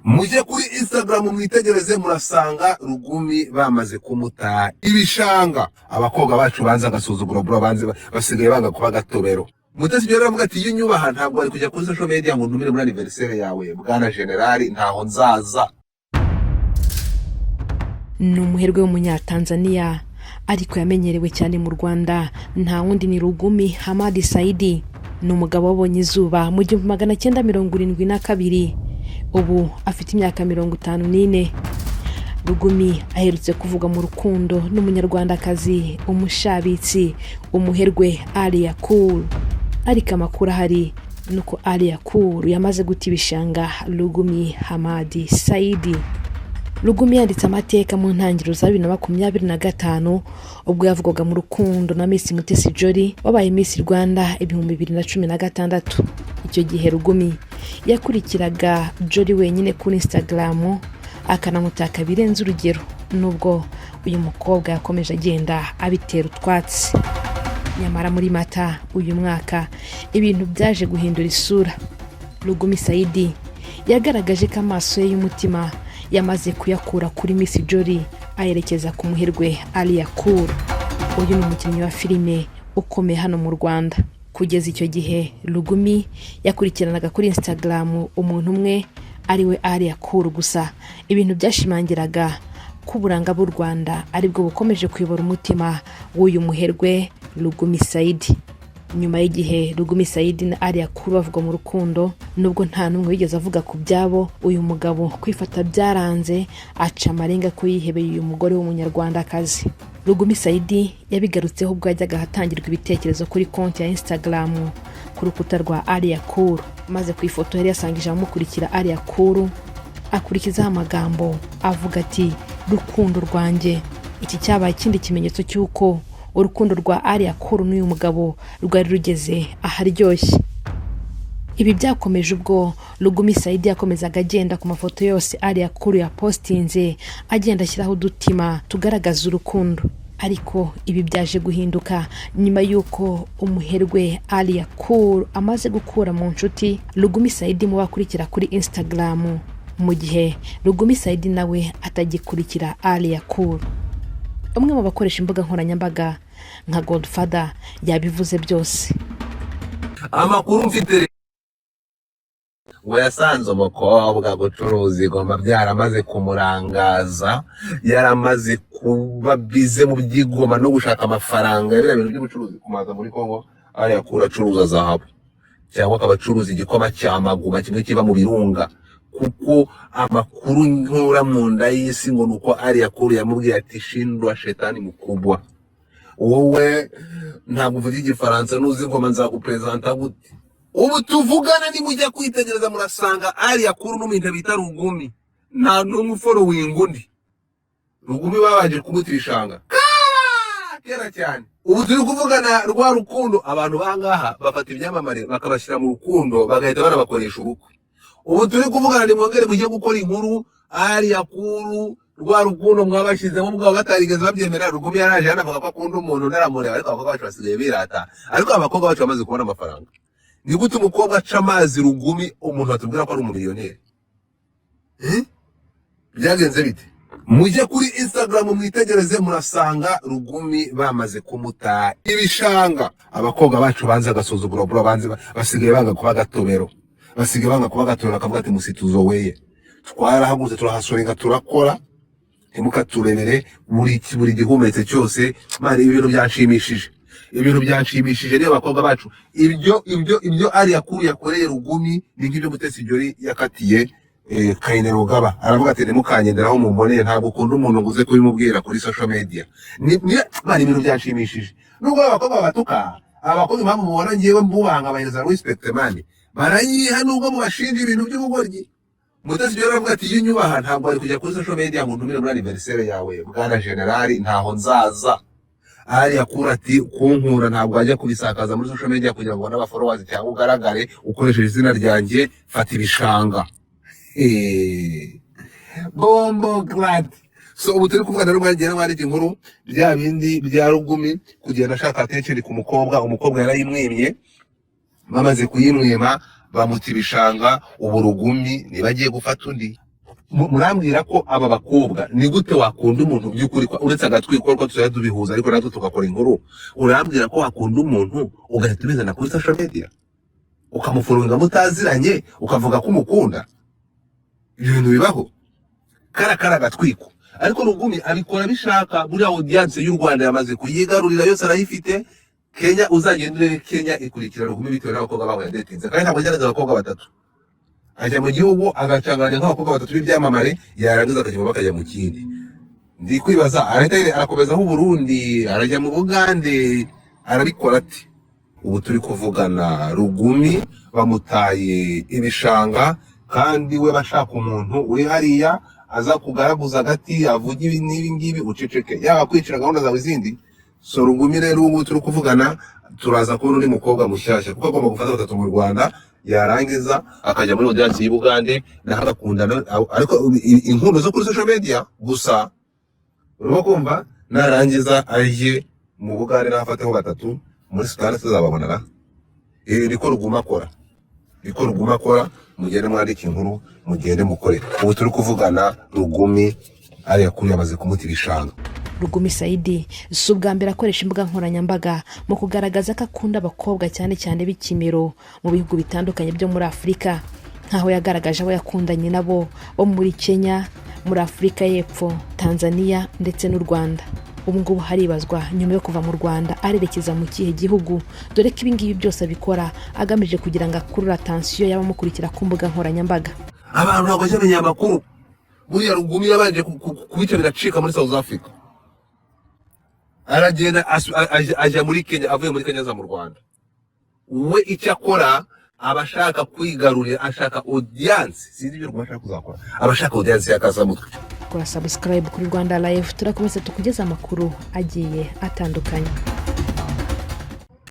mujye kuri Instagram mwitegereze murasanga Rugumi bamaze kumuta ibishanga. Abakobwa bacu banza agasuzuguro bro, banze basigaye banga kuba gatobero. Mutesi byo ravuga ati yunyubaha ntabwo ari kujya kuri social media ngo ntumire muri anniversaire yawe bwana generali ntaho nzaza. Ni umuherwe w'umunyatanzania ariko yamenyerewe cyane mu Rwanda, nta wundi ni Rugumi Hamad Saidi. Ni umugabo wabonye izuba mu 1972, ubu afite imyaka 54. Rugumi aherutse kuvuga mu rukundo n'umunyarwandakazi umushabitsi umuherwe Alia Cool, ariko amakuru ahari nuko Alia Cool yamaze guta ibishanga Rugumi Hamad Saidi. Rugumi yanditse amateka mu ntangiriro za 2025 ubwo yavugaga mu rukundo na Miss Mutesi Jolly wabaye Miss Rwanda 2016. Icyo gihe Rugumi yakurikiraga Jolly wenyine kuri Instagram akanamutaka birenze urugero, nubwo uyu mukobwa yakomeje agenda abitera utwatsi. Nyamara muri Mata uyu mwaka ibintu byaje guhindura isura. Rugumi Saidi yagaragaje ko amaso ye y'umutima yamaze kuyakura kuri Miss Jolly ayerekeza ku muherwe Alia Cool. Uyu ni umukinnyi wa filime ukomeye hano mu Rwanda. Kugeza icyo gihe Rugumi yakurikiranaga kuri Instagram umuntu umwe ariwe Alia Cool gusa. Ibintu byashimangiraga ko uburanga bw'u Rwanda aribwo bukomeje kuyobora umutima w'uyu muherwe Rugumi Saidi. Nyuma y'igihe Rugumi Saidi na Alia Cool bavuga mu rukundo, nubwo nta numwe wigeze avuga ku byabo, uyu mugabo kwifata byaranze aca amarenga ko yihebeye uyu mugore w'umunyarwandakazi. Rugumi Saidi yabigarutseho ubwo yajyaga hatangirwa ibitekerezo kuri konti ya Instagram ku rukuta rwa Alia Cool, maze ku ifoto yari yasangije amukurikira Alia Cool akurikizaho amagambo avuga ati rukundo rwanjye. Iki cyabaye ikindi kimenyetso cy'uko urukundo rwa Alia Cool n'uyu mugabo rwari rugeze aharyoshye. Ibi byakomeje ubwo Rugumi Saidi yakomezaga agenda ku mafoto yose Alia Cool yapostinze agenda ashyiraho udutima tugaragaza urukundo. Ariko ibi byaje guhinduka nyuma y'uko umuherwe Alia Cool amaze gukura mu nshuti Rugumi Saidi mu bakurikira kuri Instagram, mu gihe Rugumi Saidi nawe atagikurikira Alia Cool. Umwe mu bakoresha imbuga nkoranyambaga nka Godfather yabivuze byose. Amakuru mfite ngo yasanze umukobwa gucuruza igomba byaramaze kumurangaza, yaramaze kuba bize mu by'igoma no gushaka amafaranga. Rero ibintu by'ubucuruzi kumaza muri Kongo Alia Cool acuruza zahabu cyangwa akabacuruza igikoma cya maguma kimwe kiba mu birunga, kuko amakuru nkura mu nda y'isi ngo nuko Alia Cool yamubwiye ati shindwa shetani mukubwa, wowe ntabwo uvuga igifaransa nuzi ngoma nzagupresenta gute. Ubu tuvugana ni mujya kwitegereza murasanga Alia Cool n'umuntu bita Rugumi nta numwe following undi. Rugumi babaje kumuta ibishanga kera cyane. Ubu turi kuvugana rwa rukundo, abantu bangaha bafata ibyamamare bakabashyira mu rukundo bagahita barabakoresha ubukwe. Ubu turi kuvugana ni mwongere mujye gukora inkuru Alia Cool rwa rukundo mwabashizemo mugabo batarigeze babyemera. Rugumi yaraje yanavuga ko akunda umuntu naramureba, ariko abakobwa bacu basigaye birata. Ariko abakobwa bacu bamaze kubona amafaranga. Ni gute umukobwa aca amazi Rugumi umuntu atubwira ko ari umumiliyoneri? Byagenze bite? Mujye kuri Instagram mwitegereze murasanga Rugumi bamaze kumuta ibishanga. Abakobwa bacu banza agasuzuguro bro, banze basigaye banga kuba gatobero, basigaye banga kuba gatobero akavuga ati musituzo weye. Twarahagutse turahasorenga turakora ntimukaturebere buri gihumetse cyose. Mari ibintu byanshimishije, ibintu byanshimishije rero abakobwa bacu. Ibyo Alia Cool yakoreye Rugumi ni nk'ibyo Mutesi Jolly yakatiye Kayine Rugaba. Aravuga ati ntimukangenderaho mumboneye, ntabwo ukunda umuntu nguze kubimubwira kuri social media. Mari ibintu byanshimishije. Nubwo abakobwa batuka, abakobwa impamvu mubona ngewe mbubanga abahereza respect mani barayiha, nubwo mubashinja ibintu by'ubugoryi. Mutesi Jolly aravuga ati yunyubaha ntabwo ari kujya kuri social media ngo ntumire muri anniversaire yawe bwana generali ntaho nzaza. Alia Cool ati kunkura ntabwo ajya kubisakaza muri social media kugira ngo n'aba followers cyangwa ugaragare ukoresheje izina ryanjye, fata ibishanga. Bombo glad. So ubu turi kuvuga rero mwagera mwandika inkuru bya bindi bya Rugumi kugenda ashaka attention ku umukobwa yarayimwimye, bamaze kuyimwima bamuta ibishanga. Ubu Rugumi nibagiye gufata undi murambwira ko aba bakobwa ni gute wakunda umuntu by'ukuri uretse agatwiko ko tuzajya tubihuza ariko natwe tugakora inkuru, urambwira ko wakunda umuntu ugahita ubizana kuri social media ukamufurunga mutaziranye ukavuga ko umukunda? Ibyo bintu bibaho? Kara agatwiko. Ariko Rugumi abikora bishaka, buriya audience y'u Rwanda yamaze kuyigarurira yose arayifite. Kenya, uzagendere Kenya ikurikira Rugumi bitewe n'abakobwa babo yadetinze, kandi ntabwo yageraga abakobwa batatu. Ajya mu gihugu agacanganya nk'abakobwa batatu b'ibyamamare, yarangiza akajya bakajya mu kindi. Ndi kwibaza arakomeza nk'u Burundi, arajya mu Bugande, arabikora ati? Ubu turi kuvugana Rugumi bamutaye ibishanga, kandi we bashaka umuntu uri hariya aza kugaragaza agati avuga ibi n'ibi ngibi uceceke, yaba kwicira gahunda zawe izindi. So Rugumi rero ubu turi kuvugana turaza kubona undi mukobwa mushyashya, kuko agomba gufata batatu mu Rwanda, yarangiza akajya muri audience y'Ubugande naho agakundana. Ariko inkuru zo kuri social media gusa, urimo kumva, narangiza aje mu Bugande nafateho batatu, muri Sudani tuzababonana. Ibi niko Rugumi akora, mugende mwandika inkuru, mugende mukore. Ubu turi kuvugana Rugumi ari yakuri yamaze kumuta ibishanga. Rugumi Saidi si ubwa mbere akoresha imbuga nkoranyambaga mu kugaragaza ko akunda abakobwa cyane cyane b'ikimero mu bihugu bitandukanye byo muri Afurika, nkaho yagaragaje abo yakundanye nabo bo muri Kenya, muri Afurika y'Epfo, Tanzania ndetse n'u Rwanda. Ubu ngubu haribazwa nyuma yo kuva mu Rwanda arerekeza mu kihe gihugu, dore ko ibingibi byose abikora agamije kugira ngo akurure attention y'abamukurikira ku mbuga nkoranyambaga. Abantu ntabwo bamenya amakuru. Buriya Rugumi yabanje kubica biracika muri South Africa, aragenda ajya muri Kenya, avuye muri Kenya aza mu Rwanda. We icyo akora abashaka kwigarurira, ashaka audience, sinzi ibyo Rugumi ashaka kuzakora, abashaka audience y'akasamutwe. Kora subscribe kuri Rwanda Live, turakomeza tukugeza amakuru agiye atandukanye.